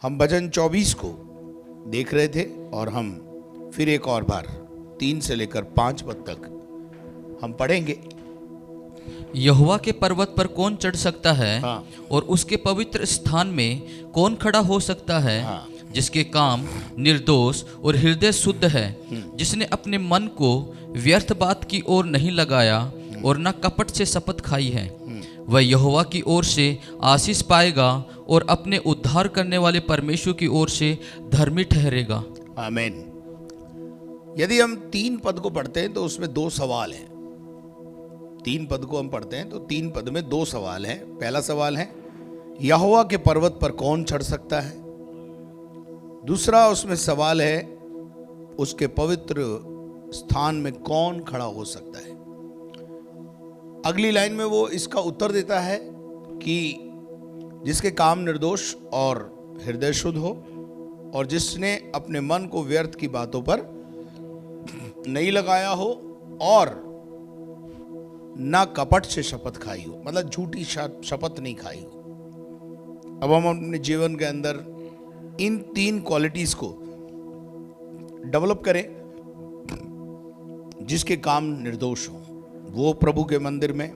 हम भजन 24 को देख रहे थे और हम फिर एक और बार 3 से लेकर 5 पद तक हम पढ़ेंगे। यहोवा के पर्वत पर कौन चढ़ सकता है? हाँ। और उसके पवित्र स्थान में कौन खड़ा हो सकता है? हाँ। जिसके काम निर्दोष और हृदय शुद्ध है, जिसने अपने मन को व्यर्थ बात की ओर नहीं लगाया और न कपट से शपथ खाई है, वह यहोवा की ओर से आशीष पाएगा और अपने उद्धार करने वाले परमेश्वर की ओर से धर्मी ठहरेगा। आमीन। यदि हम 3 पद को पढ़ते हैं तो उसमें 2 सवाल हैं। 3 पद को हम पढ़ते हैं तो 3 पद में 2 सवाल हैं। पहला सवाल है यहोवा के पर्वत पर कौन चढ़ सकता है। दूसरा उसमें सवाल है उसके पवित्र स्थान में कौन खड़ा हो सकता है। अगली लाइन में वो इसका उत्तर देता है कि जिसके काम निर्दोष और हृदय शुद्ध हो और जिसने अपने मन को व्यर्थ की बातों पर नहीं लगाया हो और ना कपट से शपथ खाई हो, मतलब झूठी शपथ नहीं खाई हो। अब हम अपने जीवन के अंदर इन 3 क्वालिटीज को डेवलप करें। जिसके काम निर्दोष हो वो प्रभु के मंदिर में,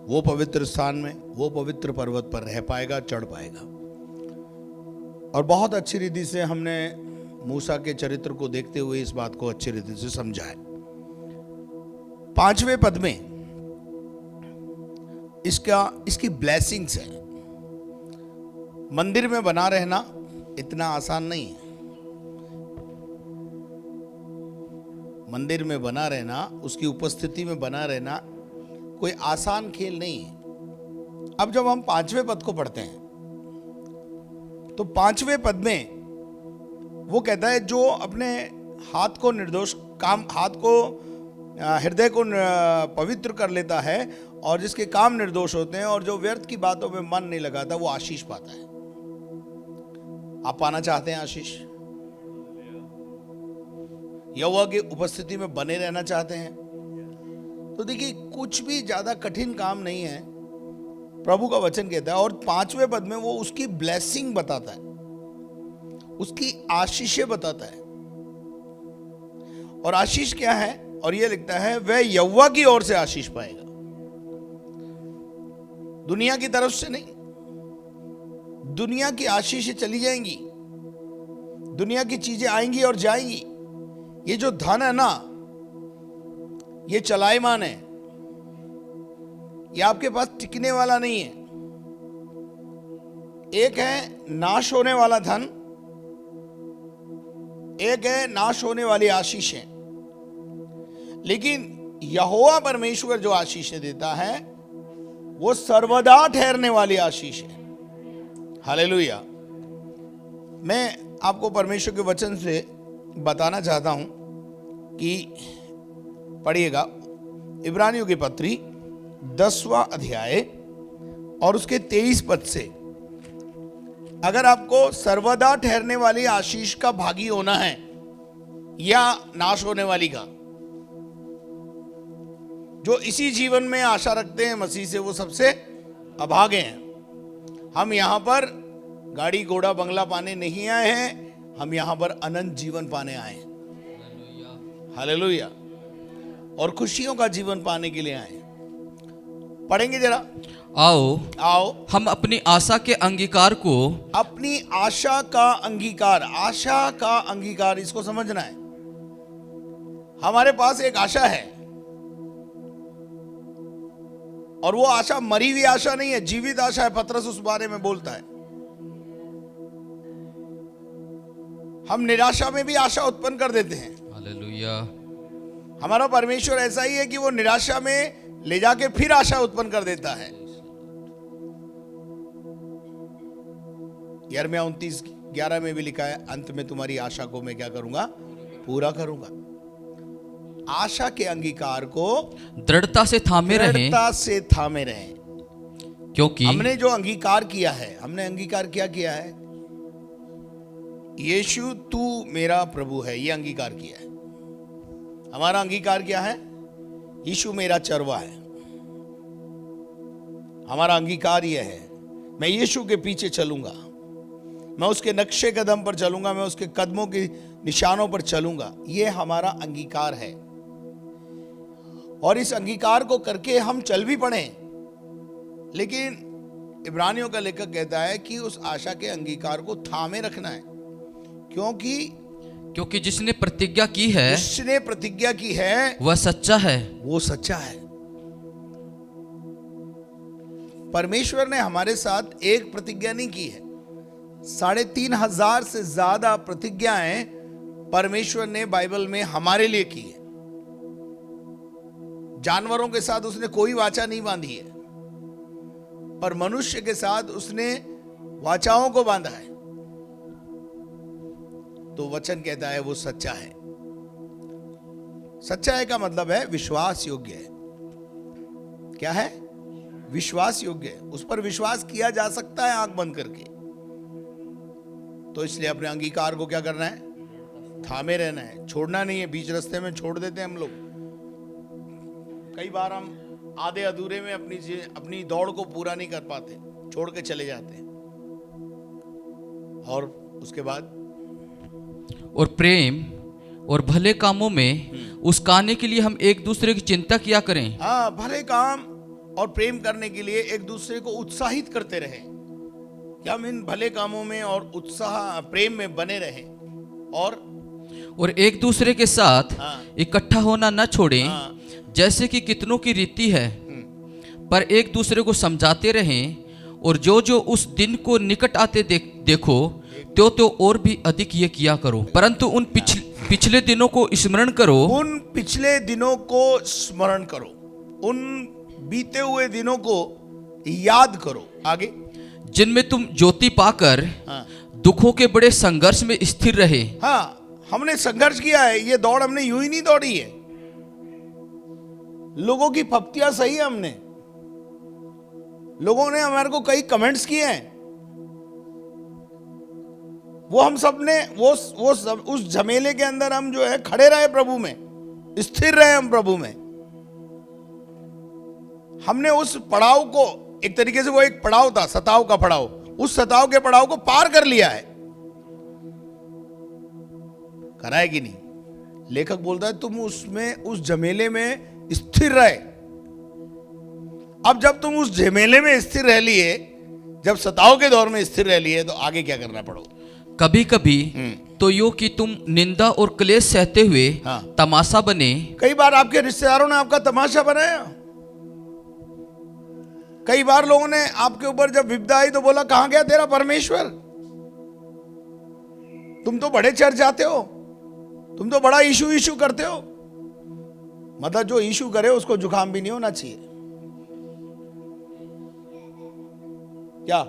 वो पवित्र स्थान में, वो पवित्र पर्वत पर रह पाएगा, चढ़ पाएगा। और बहुत अच्छी रीति से हमने मूसा के चरित्र को देखते हुए इस बात को अच्छी रीति से समझा है। 5वें पद में इसकी ब्लेसिंग्स है। मंदिर में बना रहना इतना आसान नहीं है। मंदिर में बना रहना, उसकी उपस्थिति में बना रहना कोई आसान खेल नहीं है। अब जब हम 5वें पद को पढ़ते हैं तो 5वें पद में वो कहता है जो अपने हाथ को निर्दोष काम, हाथ को हृदय को पवित्र कर लेता है और जिसके काम निर्दोष होते हैं और जो व्यर्थ की बातों में मन नहीं लगाता वो आशीष पाता है। आप पाना चाहते हैं आशीष? यहोवा की उपस्थिति में बने रहना चाहते हैं तो देखिए कुछ भी ज्यादा कठिन काम नहीं है। प्रभु का वचन कहता है और 5वें पद में वो उसकी ब्लेसिंग बताता है, उसकी आशीषें बताता है। और आशीष क्या है? और ये लिखता है वह यहोवा की ओर से आशीष पाएगा, दुनिया की तरफ से नहीं। दुनिया की आशीषें चली जाएंगी, दुनिया की चीजें आएंगी और जाएंगी। ये जो धन है ना, ये चलायमान है, ये आपके पास टिकने वाला नहीं है। एक है नाश होने वाला धन, एक है नाश होने वाली आशीषें। लेकिन यहोवा परमेश्वर जो आशीषें देता है वो सर्वदा ठहरने वाली आशीष है। हालेलुया। मैं आपको परमेश्वर के वचन से बताना चाहता हूं कि पढ़िएगा इब्रानियों की पत्री 10वां अध्याय और उसके 23 पद से। अगर आपको सर्वदा ठहरने वाली आशीष का भागी होना है या नाश होने वाली का, जो इसी जीवन में आशा रखते हैं मसीह से, वो सबसे अभागे हैं। हम यहां पर गाड़ी घोड़ा बंगला पाने नहीं आए हैं, हम यहां पर अनंत जीवन पाने आए हैं। हालेलुया। और खुशियों का जीवन पाने के लिए आए। पढ़ेंगे जरा। आओ हम अपनी आशा के अंगीकार को, अपनी आशा का अंगीकार, आशा का अंगीकार, इसको समझना है। हमारे पास एक आशा है और वो आशा मरी हुई आशा नहीं है, जीवित आशा है। पतरस उस बारे में बोलता है। हम निराशा में भी आशा उत्पन्न कर देते हैं। हालेलुया। हमारा परमेश्वर ऐसा ही है कि वो निराशा में ले जाके फिर आशा उत्पन्न कर देता है। यिर्मयाह 29:11 में भी लिखा है, अंत में तुम्हारी आशा को मैं क्या करूंगा? पूरा करूंगा। आशा के अंगीकार को दृढ़ता से थामे रहें, क्योंकि हमने जो अंगीकार किया है, हमने अंगीकार क्या किया है? यीशु तू मेरा प्रभु है, ये अंगीकार किया है। हमारा अंगीकार क्या है? यीशु मेरा चरवा है। हमारा अंगीकार यह है, मैं यीशु के पीछे चलूंगा। मैं उसके नक्शे कदम पर चलूंगा, मैं उसके कदमों के निशानों पर चलूंगा। ये हमारा अंगीकार है, और इस अंगीकार को करके हम चल भी पड़े। लेकिन इब्रानियों का लेखक कहता है कि उस आशा के अंगीकार को थामे रखना है, क्योंकि जिसने प्रतिज्ञा की है, जिसने प्रतिज्ञा की है वह सच्चा है। वो सच्चा है। परमेश्वर ने हमारे साथ एक प्रतिज्ञा नहीं की है, 3,500 से ज्यादा प्रतिज्ञाएं परमेश्वर ने बाइबल में हमारे लिए की है। जानवरों के साथ उसने कोई वाचा नहीं बांधी है, पर मनुष्य के साथ उसने वाचाओं को बांधा है। तो वचन कहता है वो सच्चा है। सच्चाई का मतलब है विश्वास योग्य है। क्या है? विश्वास योग्य है, उस पर विश्वास किया जा सकता है आंख बंद करके। तो इसलिए अपने अंगीकार को क्या करना है? थामे रहना है, छोड़ना नहीं है। बीच रास्ते में छोड़ देते हैं हम लोग। कई बार हम आधे अधूरे में अपनी दौड़ को पूरा नहीं कर पाते, छोड़ के चले जाते हैं। और उसके बाद और प्रेम और भले कामों में उसकाने के लिए हम एक दूसरे की चिंता किया करें। हाँ, भले काम और प्रेम करने के लिए एक दूसरे को उत्साहित करते रहें। क्या हम इन भले कामों में और उत्साह प्रेम में बने रहें। और एक दूसरे के साथ इकट्ठा होना न छोड़ें, जैसे कि कितनों की रीति है, पर एक दूसरे को समझाते रहें। और जो उस दिन को निकट आते देखो तो और भी अधिक ये किया करो। परंतु उन पिछले दिनों को स्मरण करो, उन पिछले दिनों को स्मरण करो, उन बीते हुए दिनों को याद करो। आगे, जिनमें तुम ज्योति पाकर दुखों के बड़े संघर्ष में स्थिर रहे। हाँ, हमने संघर्ष किया है। ये दौड़ हमने यूं ही नहीं दौड़ी है। लोगों की फप्तियां सही है हमने, लोगों ने हमारे को कई कमेंट्स किए हैं, वो हम सब ने वो सब उस झमेले के अंदर हम जो है खड़े रहे प्रभु में, स्थिर रहे हम प्रभु में। हमने उस पड़ाव को, एक तरीके से वो एक पड़ाव था, सताव का पड़ाव, उस सताव के पड़ाव को पार कर लिया है। कराए कि नहीं? लेखक बोलता है तुम उसमें, उस झमेले में स्थिर रहे। अब जब तुम उस झमेले में स्थिर रह लिए, जब सताव के दौर में स्थिर रह लिए, तो आगे क्या करना पड़ो? कभी कभी तो यो कि तुम निंदा और क्लेश सहते हुए तमाशा बने। कई बार आपके रिश्तेदारों ने आपका तमाशा बनाया। कई बार लोगों ने आपके ऊपर जब विपदा आई तो बोला कहां गया तेरा परमेश्वर? तुम तो बड़े चर्च जाते हो, तुम तो बड़ा इशू करते हो। मतलब जो इशू करे उसको जुकाम भी नहीं होना चाहिए। क्या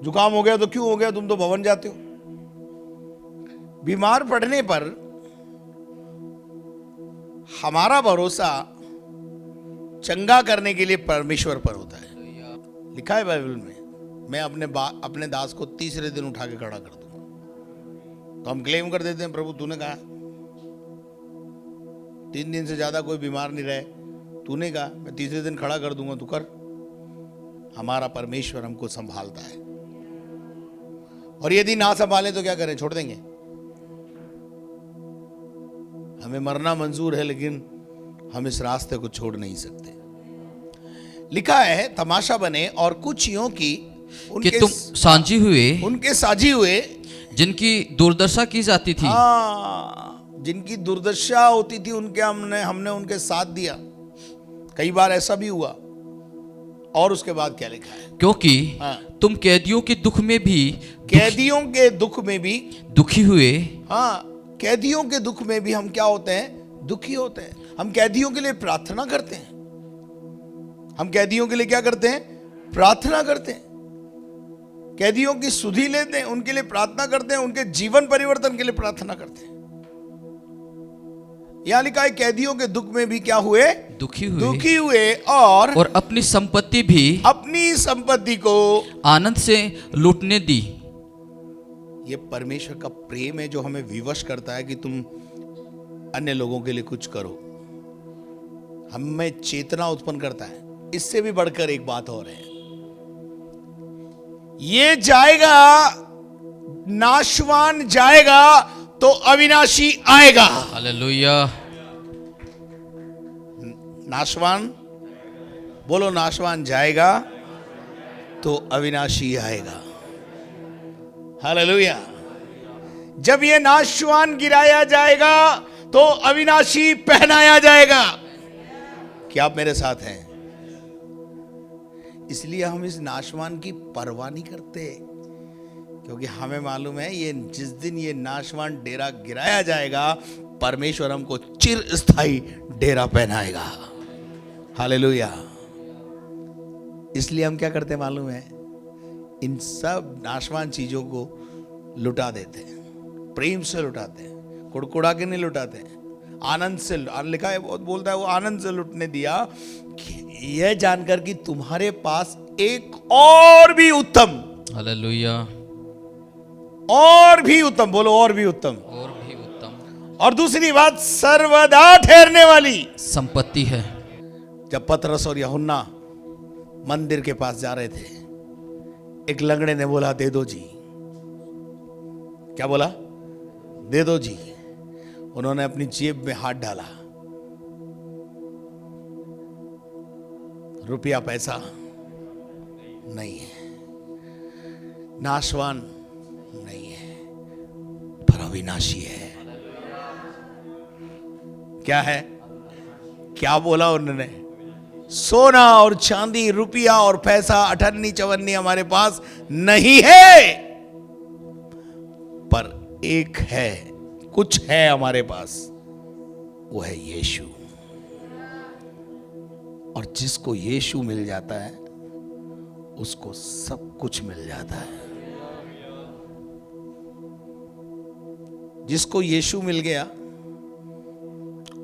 जुकाम हो गया तो क्यों हो गया? तुम तो भवन जाते हो। बीमार पड़ने पर हमारा भरोसा चंगा करने के लिए परमेश्वर पर होता है। लिखा है बाइबल में, मैं अपने दास को तीसरे दिन उठा के खड़ा कर दूंगा। तो हम क्लेम कर देते हैं प्रभु तूने कहा, 3 दिन से ज्यादा कोई बीमार नहीं रहे, तूने कहा मैं तीसरे दिन खड़ा कर दूंगा, तू कर। हमारा परमेश्वर हमको संभालता है, और यदि ना संभाले तो क्या करें? छोड़ देंगे? हमें मरना मंजूर है, लेकिन हम इस रास्ते को छोड़ नहीं सकते। लिखा है तमाशा बने और कुछ यों की कि तुम साझी हुए, उनके साझी हुए जिनकी दुर्दशा की जाती थी। जिनकी दुर्दशा होती थी उनके हमने उनके साथ दिया। कई बार ऐसा भी हुआ। और उसके बाद क्या लिखा है? क्योंकि तुम कैदियों के दुख में भी, कैदियों के दुख में भी दुखी हुए। कैदियों के दुख में भी हम क्या होते हैं? दुखी होते हैं। हम कैदियों के लिए प्रार्थना करते हैं। हम कैदियों के लिए क्या करते हैं? प्रार्थना करते हैं। कैदियों की सुधि लेते हैं, उनके लिए प्रार्थना करते हैं, उनके जीवन परिवर्तन के लिए प्रार्थना करते हैं। यहां लिखा है कैदियों के दुख में भी क्या हुए? दुखी हुए और अपनी संपत्ति भी, अपनी संपत्ति को आनंद से लूटने दी। ये परमेश्वर का प्रेम है जो हमें विवश करता है कि तुम अन्य लोगों के लिए कुछ करो। हमें चेतना उत्पन्न करता है। इससे भी बढ़कर एक बात और है, ये जाएगा नाशवान जाएगा तो अविनाशी आएगा। हालेलुया। नाशवान, बोलो, नाशवान जाएगा तो अविनाशी आएगा। हालेलुया। जब ये नाशवान गिराया जाएगा तो अविनाशी पहनाया जाएगा। क्या आप मेरे साथ हैं? इसलिए हम इस नाशवान की परवाह नहीं करते, क्योंकि हमें मालूम है ये जिस दिन ये नाशवान डेरा गिराया जाएगा, परमेश्वर हमको चिरस्थायी डेरा पहनाएगा। हालेलुया। इसलिए हम क्या करते हैं मालूम है? इन सब नाशवान चीजों को लुटा देते हैं, प्रेम से लुटाते हैं, कुड़कुड़ा के नहीं लुटाते हैं, आनंद से। लिखा है, बहुत बोलता है वो आनंद से लुटने दिया, यह जानकर कि तुम्हारे पास एक और भी उत्तम, हालेलुया, और भी उत्तम, बोलो और भी उत्तम, और भी उत्तम और दूसरी बात सर्वदा ठहरने वाली संपत्ति है। जब पतरस और यूहन्ना मंदिर के पास जा रहे थे, एक लंगड़े ने बोला, दे दो जी। क्या बोला? दे दो जी। उन्होंने अपनी जेब में हाथ डाला, रुपया पैसा नहीं है, नाशवान नहीं है, पर अविनाशी है। क्या है? क्या बोला उन्होंने? सोना और चांदी, रुपया और पैसा, अठन्नी चवन्नी हमारे पास नहीं है, पर एक है, कुछ है हमारे पास, वो है यीशु। और जिसको यीशु मिल जाता है उसको सब कुछ मिल जाता है। जिसको यीशु मिल गया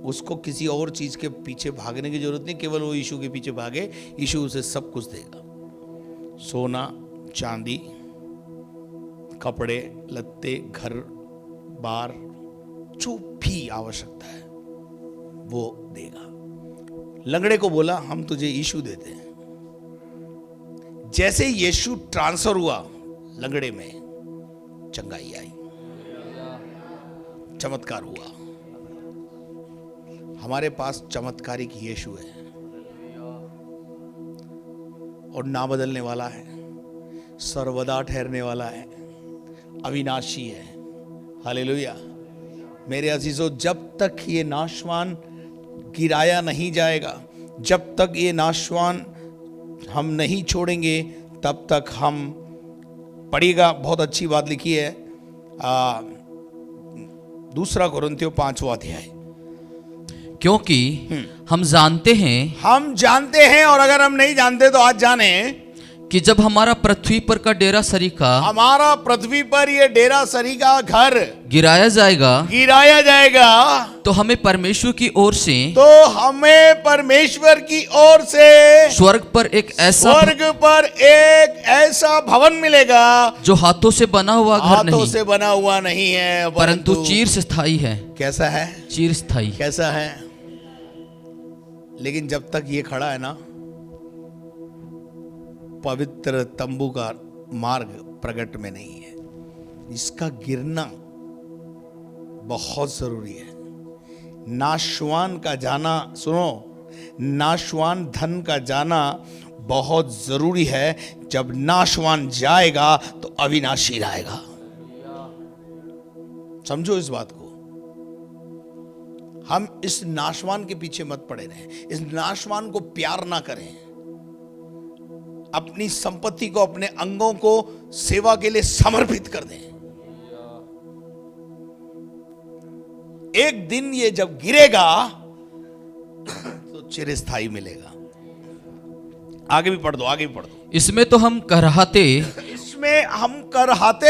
उसको किसी और चीज के पीछे भागने की जरूरत नहीं, केवल वो यीशु के पीछे भागे, यीशु उसे सब कुछ देगा। सोना, चांदी, कपड़े लत्ते, घर बार, जो भी आवश्यकता है वो देगा। लंगड़े को बोला, हम तुझे यीशु देते हैं। जैसे यीशु ट्रांसफर हुआ लंगड़े में, चंगाई आई, चमत्कार हुआ। हमारे पास चमत्कारिक यीशु है और ना बदलने वाला है, सर्वदा ठहरने वाला है, अविनाशी है। हालेलुया। मेरे अजीजों, जब तक ये नाशवान गिराया नहीं जाएगा, जब तक ये नाशवान हम नहीं छोड़ेंगे, तब तक हम, पढ़िएगा, बहुत अच्छी बात लिखी है, 2 कोरिन्थियों 5वां अध्याय। क्योंकि हम जानते हैं, और अगर हम नहीं जानते तो आज जाने, कि जब हमारा पृथ्वी पर का डेरा सरीखा, हमारा पृथ्वी पर ये डेरा सरीखा घर गिराया जाएगा, तो हमें परमेश्वर की ओर से स्वर्ग पर एक ऐसा भवन मिलेगा जो हाथों से बना हुआ घर नहीं, से बना हुआ नहीं है, परंतु चिरस्थायी है। कैसा है? चिरस्थायी। कैसा है? लेकिन जब तक ये खड़ा है ना, पवित्र तंबू का मार्ग प्रकट में नहीं है। इसका गिरना बहुत जरूरी है। नाशवान का जाना, सुनो, नाशवान धन का जाना बहुत जरूरी है। जब नाशवान जाएगा तो अविनाशी आएगा। समझो इस बात को। हम इस नाशवान के पीछे मत पड़े रहें, इस नाशवान को प्यार ना करें, अपनी संपत्ति को, अपने अंगों को सेवा के लिए समर्पित कर दें। एक दिन ये जब गिरेगा तो चिरस्थायी मिलेगा। आगे भी पढ़ दो। इसमें तो हम करहाते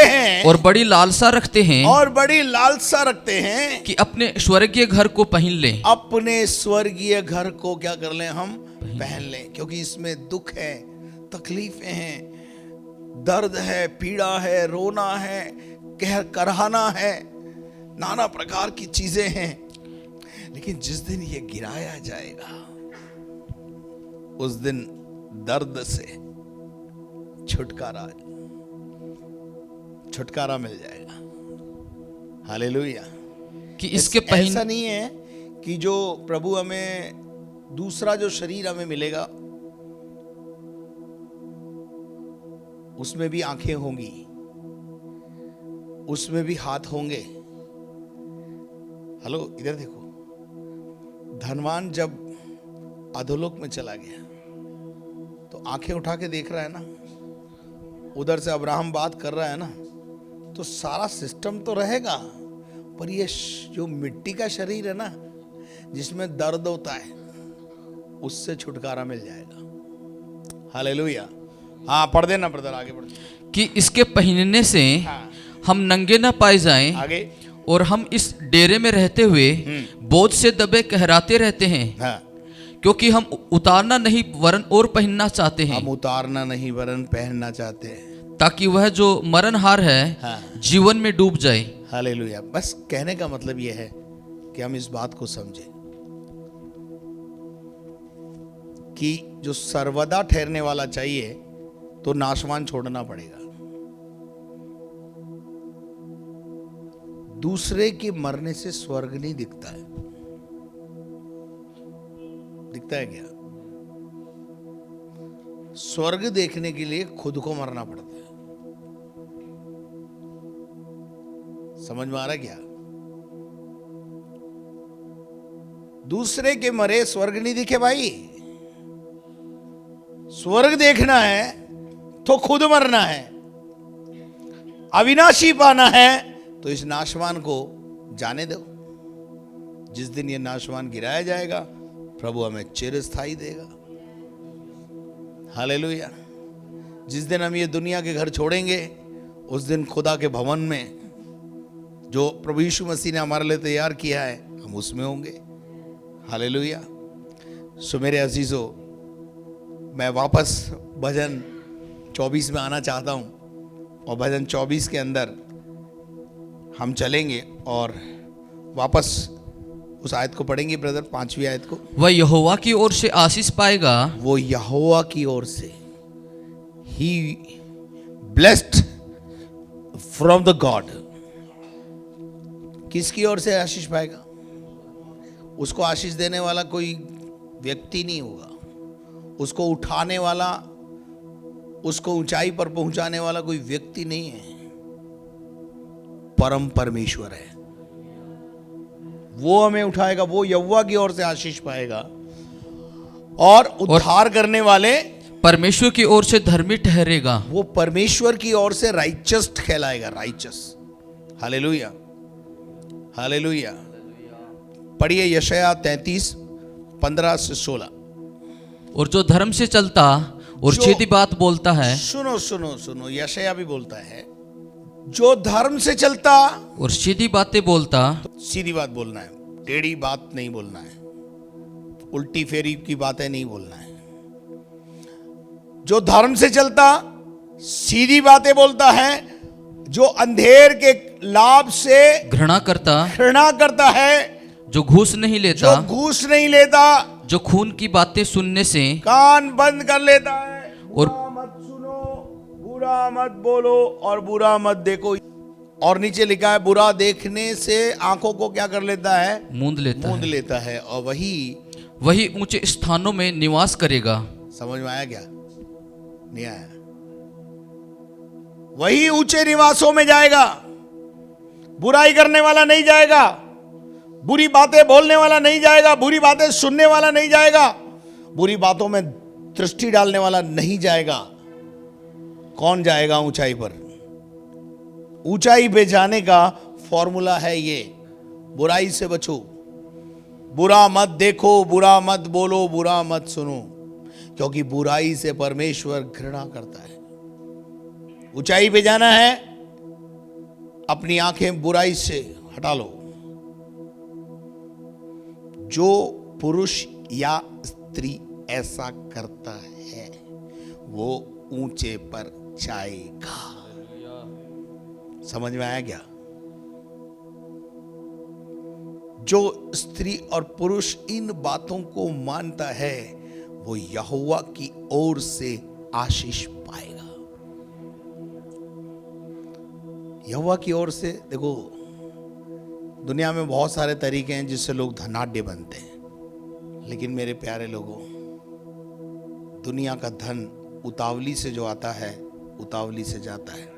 हैं और बड़ी लालसा रखते हैं कि अपने स्वर्गीय घर को पहन लें। अपने स्वर्गीय घर को क्या कर लें? हम पहन लें। क्योंकि इसमें दुख है, तकलीफें हैं, दर्द है, पीड़ा है, रोना है, कहर करहाना है, नाना प्रकार की चीजें हैं। लेकिन जिस दिन ये गिराया जाएगा, उस दिन दर्द से छुटकारा, छुटकारा मिल जाएगा। हालेलुया। कि इसके पहले ऐसा नहीं है कि जो प्रभु हमें दूसरा जो शरीर हमें मिलेगा उसमें भी आंखें होंगी, उसमें भी हाथ होंगे। हेलो, इधर देखो, धनवान जब अधोलोक में चला गया तो आंखें उठा के देख रहा है ना, उधर से अब्राहम बात कर रहा है ना, तो सारा सिस्टम तो रहेगा, पर ये जो मिट्टी का शरीर है ना, जिसमें दर्द होता है, उससे छुटकारा मिल जाएगा। हालेलुया। हाँ, पढ़ देना ब्रदर, आगे बढ़। कि इसके पहनने से हम नंगे न पाए जाएं आगे। और हम इस डेरे में रहते हुए बोझ से दबे कहराते रहते हैं। हाँ, क्योंकि हम उतारना नहीं वरन और पहनना चाहते हैं, हम उतारना नहीं वरन पहनना चाहते हैं, ताकि वह जो मरणहार है हाँ, जीवन में डूब जाए। हालेलुया। बस कहने का मतलब यह है कि हम इस बात को समझें कि जो सर्वदा ठहरने वाला चाहिए तो नाशवान छोड़ना पड़ेगा। दूसरे के मरने से स्वर्ग नहीं दिखता है। दिखता है क्या? स्वर्ग देखने के लिए खुद को मरना पड़ता है। समझ में आ रहा है क्या? दूसरे के मरे स्वर्ग नहीं दिखे भाई। स्वर्ग देखना है तो खुद मरना है। अविनाशी पाना है तो इस नाशवान को जाने दो। जिस दिन ये नाशवान गिराया जाएगा, प्रभु हमें चिरस्थायी देगा। हालेलुया। जिस दिन हम ये दुनिया के घर छोड़ेंगे, उस दिन खुदा के भवन में जो प्रभु यीशु मसीह ने हमारे लिए तैयार किया है, हम उसमें होंगे। हालेलुया। सो मेरे अजीजों, मैं वापस भजन 24 में आना चाहता हूं, और भजन 24 के अंदर हम चलेंगे और वापस उस आयत को पढ़ेंगे ब्रदर, 5वीं आयत को। वह यहोवा की ओर से आशीष पाएगा, वो यहोवा की ओर से, ही ब्लेस्ड फ्रॉम द गॉड। किसकी ओर से आशीष पाएगा? उसको आशीष देने वाला कोई व्यक्ति नहीं होगा, उसको उठाने वाला, उसको ऊंचाई पर पहुंचाने वाला कोई व्यक्ति नहीं है। परम परमेश्वर है, वो हमें उठाएगा, वो यहोवा की ओर से आशीष पाएगा। और उद्धार करने वाले परमेश्वर की ओर से धर्मी ठहरेगा। वो परमेश्वर की ओर से राइचस कहलाएगा, राइचस। Hallelujah, hallelujah. पढ़िए यशायाह 33, 15 से 16। और जो धर्म से चलता और सीधी बात बोलता है, सुनो सुनो सुनो, यशायाह भी बोलता है, जो धर्म से चलता और सीधी बातें बोलता। सीधी बात बोलना है, टेढ़ी बात नहीं बोलना है, उल्टी फेरी की बातें नहीं बोलना है। जो धर्म से चलता, सीधी बातें बोलता है, जो अंधेर के लाभ से घृणा करता है, जो घूस नहीं लेता, जो घूस नहीं लेता, जो खून की बातें सुनने से कान बंद कर लेता है, और बुरा मत सुनो, बुरा मत बोलो और बुरा मत देखो। और नीचे लिखा है, बुरा देखने से आंखों को क्या कर लेता है? मूंद लेता है। और वही ऊंचे स्थानों में निवास करेगा। समझ में आया क्या? नहीं आया? वही ऊंचे निवासों में जाएगा, बुराई करने वाला नहीं जाएगा, बुरी बातें बोलने वाला नहीं जाएगा, बुरी बातें सुनने वाला नहीं जाएगा, बुरी बातों में दृष्टि डालने वाला नहीं जाएगा। कौन जाएगा ऊंचाई पर? ऊंचाई पे जाने का फॉर्मूला है ये, बुराई से बचो, बुरा मत देखो, बुरा मत बोलो, बुरा मत सुनो, क्योंकि बुराई से परमेश्वर घृणा करता है। ऊंचाई पे जाना है, अपनी आंखें बुराई से हटा लो। जो पुरुष या स्त्री ऐसा करता है, वो ऊंचे पर जाएगा। समझ में आया क्या? जो स्त्री और पुरुष इन बातों को मानता है, वो यहोवा की ओर से आशीष पाएगा। यहोवा की ओर से देखो, दुनिया में बहुत सारे तरीके हैं जिससे लोग धनाढ्य बनते हैं, लेकिन मेरे प्यारे लोगों, दुनिया का धन उतावली से जो आता है उतावली से जाता है,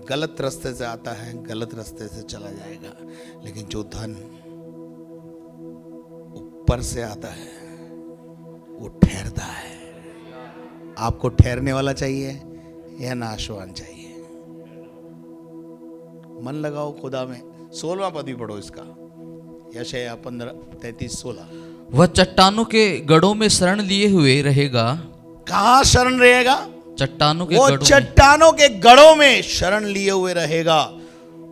गलत रास्ते से आता है गलत रास्ते से चला जाएगा। लेकिन जो धन ऊपर से आता है वो ठहरता है। आपको ठहरने वाला चाहिए या नाशवान चाहिए? मन लगाओ खुदा में। 16वां पद भी पढ़ो इसका, यशायाह 15:33-16। वह चट्टानों के गढ़ों में शरण लिए हुए रहेगा। कहाँ शरण रहेगा? चट्टानों के वो गढ़ों में। चट्टानों के गढ़ों में शरण लिए हुए रहेगा।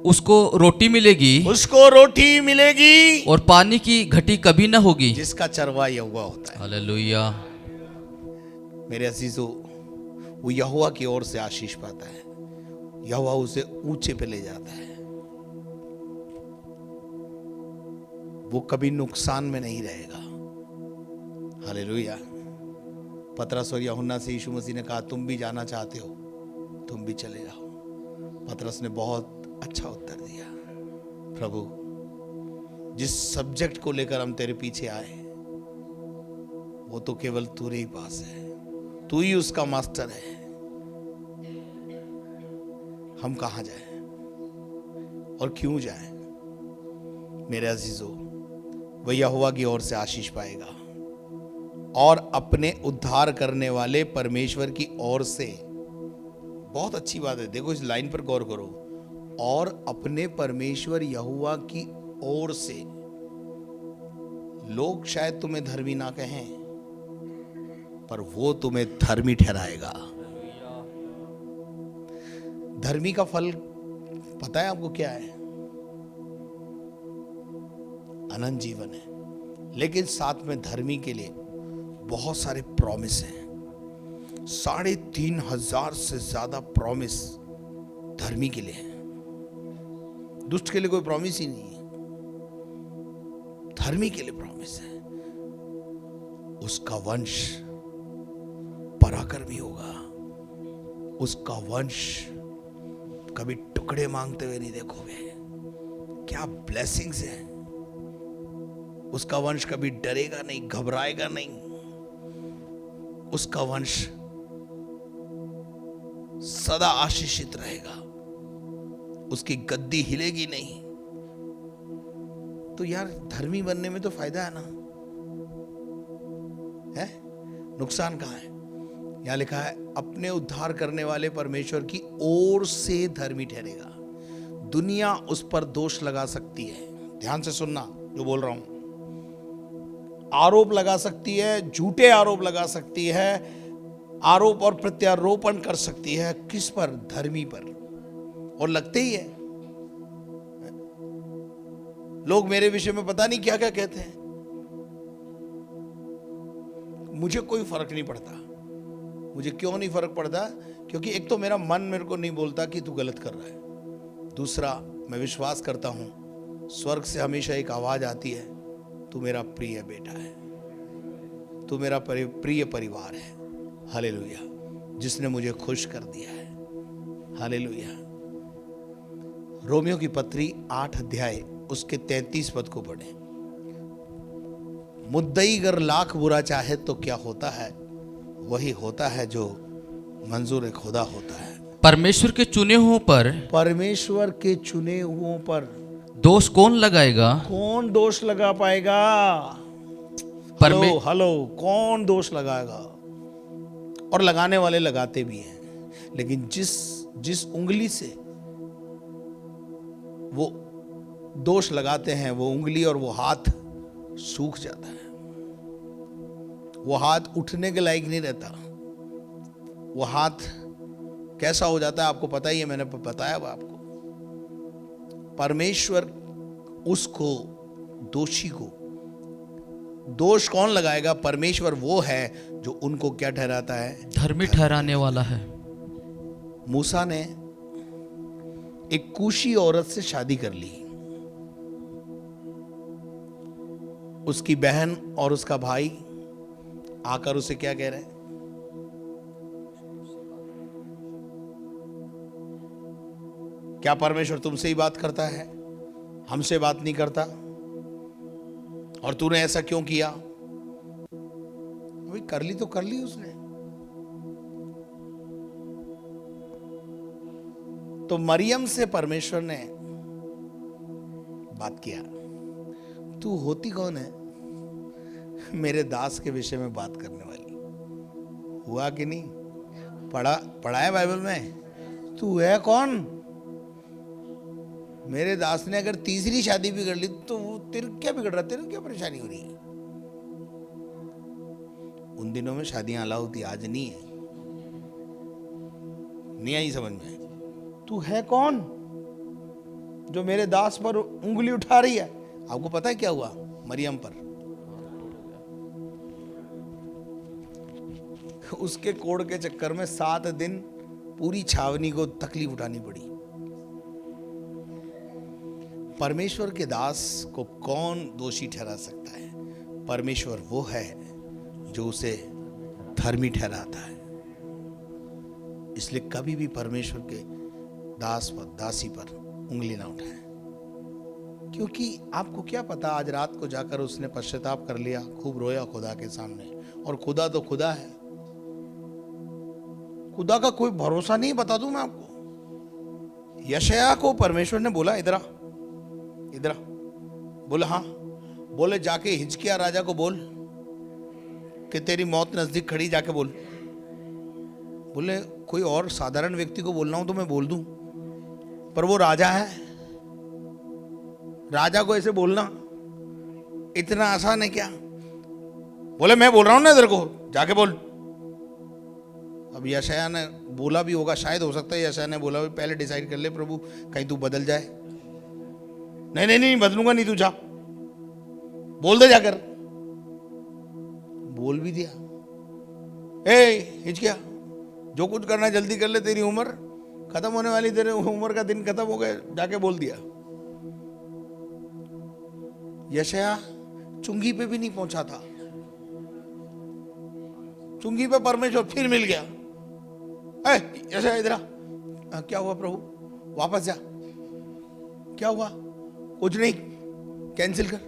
उसको रोटी मिलेगी, उसको रोटी मिलेगी, और पानी की घटी कभी न होगी। जिसका चरवा यहोवा होता है। हालेलुया। मेरे अजीजों, वो यहोवा की ओर से आशीष पाता है, यहोवा उसे ऊंचे पे ले जाता है। वो कभी नुकसान में नहीं रहेगा। हालेलुया। पतरस और यूहन्ना से यीशु मसीह ने कहा, तुम भी जाना चाहते हो, तुम भी चले जाओ। पतरस ने बहुत अच्छा उत्तर दिया, प्रभु जिस सब्जेक्ट को लेकर हम तेरे पीछे आए वो तो केवल तेरे ही पास है, तू ही उसका मास्टर है। हम कहां जाएं और क्यों जाएं? मेरे अजीजों, वह यहोवा की ओर से आशीष पाएगा और अपने उद्धार करने वाले परमेश्वर की ओर से। बहुत अच्छी बात है, देखो इस लाइन पर गौर करो, और अपने परमेश्वर यहोवा की ओर से। लोग शायद तुम्हें धर्मी ना कहें, पर वो तुम्हें धर्मी ठहराएगा। धर्मी का फल पता है आपको क्या है? अनंत जीवन है। लेकिन साथ में धर्मी के लिए बहुत सारे प्रॉमिस हैं। 3,500 से ज्यादा प्रॉमिस धर्मी के लिए है। दुष्ट के लिए कोई प्रॉमिस ही नहीं है, धर्मी के लिए प्रॉमिस है। उसका वंश पराक्रमी होगा, उसका वंश कभी टुकड़े मांगते हुए नहीं देखोगे। क्या ब्लेसिंग्स है। उसका वंश कभी डरेगा नहीं, घबराएगा नहीं। उसका वंश सदा आशीषित रहेगा, उसकी गद्दी हिलेगी नहीं। तो यार धर्मी बनने में तो फायदा है ना, है? नुकसान कहां है? यहां लिखा है अपने उद्धार करने वाले परमेश्वर की ओर से धर्मी ठहरेगा। दुनिया उस पर दोष लगा सकती है, ध्यान से सुनना जो बोल रहा हूं। आरोप लगा सकती है, झूठे आरोप लगा सकती है, आरोप और प्रत्यारोपण कर सकती है। किस पर? धर्मी पर। और लगते ही है। लोग मेरे विषय में पता नहीं क्या क्या कहते हैं, मुझे कोई फर्क नहीं पड़ता। मुझे क्यों नहीं फर्क पड़ता? क्योंकि एक तो मेरा मन मेरे को नहीं बोलता कि तू गलत कर रहा है। दूसरा, मैं विश्वास करता हूं स्वर्ग से हमेशा एक आवाज आती है, तू मेरा प्रिय बेटा है, तू मेरा प्रिय परिवार है। हालेलुया। जिसने मुझे खुश कर दिया है। हालेलुया। रोमियो की पत्री 8 अध्याय उसके 33 पद को पढ़ें। मुद्दई अगर लाख बुरा चाहे तो क्या होता है? वही होता है जो मंजूर खुदा होता है। परमेश्वर के चुने हुओं पर, परमेश्वर के चुने हुओं पर दोष कौन लगाएगा? कौन दोष लगा पाएगा? हेलो, कौन दोष लगाएगा? और लगाने वाले लगाते भी हैं, लेकिन जिस उंगली से वो दोष लगाते हैं वो उंगली और वो हाथ सूख जाता है। वो हाथ उठने के लायक नहीं रहता। वो हाथ कैसा हो जाता है आपको पता ही है, मैंने बताया आपको। परमेश्वर उसको, दोषी को दोष कौन लगाएगा? परमेश्वर वो है जो उनको क्या ठहराता है? धर्मी ठहराने वाला है। मूसा ने एक कूशी औरत से शादी कर ली। उसकी बहन और उसका भाई आकर उसे क्या कह रहे हैं? क्या परमेश्वर तुमसे ही बात करता है, हमसे बात नहीं करता? और तूने ऐसा क्यों किया? अभी कर ली तो कर ली उसने। तो मरियम से परमेश्वर ने बात किया, तू होती कौन है मेरे दास के विषय में बात करने वाली? हुआ कि नहीं? पढ़ा है बाइबल में, तू है कौन? मेरे दास ने अगर तीसरी शादी भी कर ली तो वो तेरे क्या बिगड़ रहा, तेरे क्या परेशानी हो रही है? उन दिनों में शादियां अलाउ थी, आज नहीं है। नहीं आई समझ में? तू है कौन जो मेरे दास पर उंगली उठा रही है? आपको पता है क्या हुआ मरियम पर? उसके कोड़ के चक्कर में 7 दिन पूरी छावनी को तकलीफ उठानी पड़ी। परमेश्वर के दास को कौन दोषी ठहरा सकता है? परमेश्वर वो है जो उसे धर्मी ठहराता है। इसलिए कभी भी परमेश्वर के दास पर, दासी पर उंगली ना उठाएं, क्योंकि आपको क्या पता, आज रात को जाकर उसने पश्चाताप कर लिया, खूब रोया खुदा के सामने, और खुदा तो खुदा है, खुदा का कोई भरोसा नहीं। बता दूं मैं आपको, यशायाह को परमेश्वर ने बोला इधर आ, इधर आ। बोले हाँ। बोले जाके हिजकिय्याह राजा को बोल कि तेरी मौत नजदीक खड़ी, जाके बोल। बोले कोई और साधारण व्यक्ति को बोलना हो तो मैं बोल दूं, पर वो राजा है, राजा को ऐसे बोलना इतना आसान है क्या? बोले मैं बोल रहा हूं ना इधर को, जाके बोल। अब यशायाह ने बोला भी होगा, शायद हो सकता है यशायाह ने बोला भी, पहले डिसाइड कर ले प्रभु, कहीं तू बदल जाए। नहीं नहीं नहीं, बदलूंगा नहीं, तू जा, बोल दे जाकर। बोल भी दिया, ए हिजकिय्याह जो कुछ करना है जल्दी कर ले, तेरी उम्र खत्म होने वाली, तेरे उम्र का दिन खत्म हो गया, जाके बोल दिया। यशायाह चुंगी पे भी नहीं पहुंचा था, चुंगी पे परमेश्वर फिर मिल गया। यशायाह इधर आ। क्या हुआ प्रभु? वापस जा। क्या हुआ? कुछ नहीं, कैंसिल कर।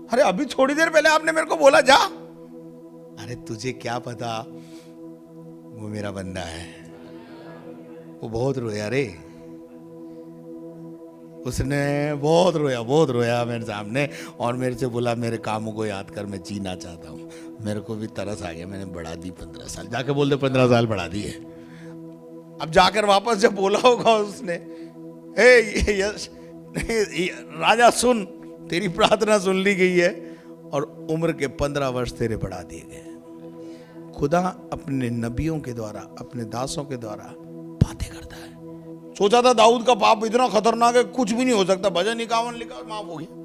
अरे अभी थोड़ी देर पहले आपने मेरे को बोला जा। अरे तुझे क्या पता, वो मेरा बंदा है, वो बहुत रोया रे, उसने बहुत रोया मेरे सामने, और मेरे से बोला मेरे कामों को याद कर, मैं जीना चाहता हूँ। मेरे को भी तरस आ गया, मैंने बढ़ा दी 15 साल। जाके बोल दे 15 साल बढ़ा दिए। अब जाकर वापस जब बोला होगा उसने, राजा सुन, तेरी प्रार्थना सुन ली गई है, और उम्र के 15 वर्ष तेरे बढ़ा दिए गए। खुदा अपने नबियों के द्वारा, अपने दासों के द्वारा बातें करता है। सोचा था दाऊद का पाप इतना खतरनाक है, कुछ भी नहीं हो सकता, भजन 51 लिखा, माफ हो गया।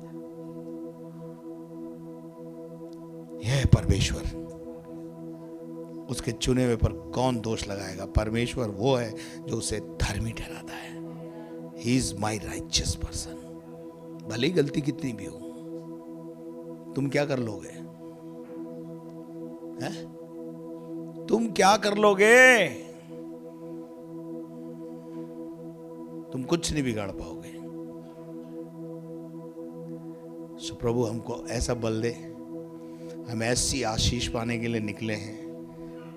यह परमेश्वर, उसके चुने हुए पर कौन दोष लगाएगा? परमेश्वर वो है जो उसे धर्मी ठहराता है। He is my righteous person. भले ही गलती कितनी भी हो, तुम क्या कर लोगे? हैं? तुम क्या कर लोगे? तुम कुछ नहीं बिगाड़ पाओगे। सो प्रभु हमको ऐसा बल दे, हम ऐसी आशीष पाने के लिए निकले हैं।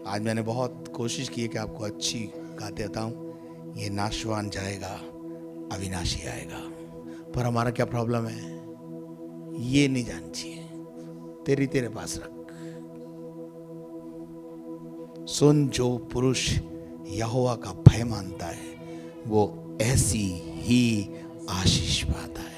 आज मैंने बहुत कोशिश की है कि आपको अच्छी गाते बताऊं। ये नाशवान जाएगा, अविनाशी आएगा। पर हमारा क्या प्रॉब्लम है, ये नहीं जाननी चाहिए। तेरे पास रख। सुन, जो पुरुष यहोवा का भय मानता है वो ऐसी ही आशीष पाता है।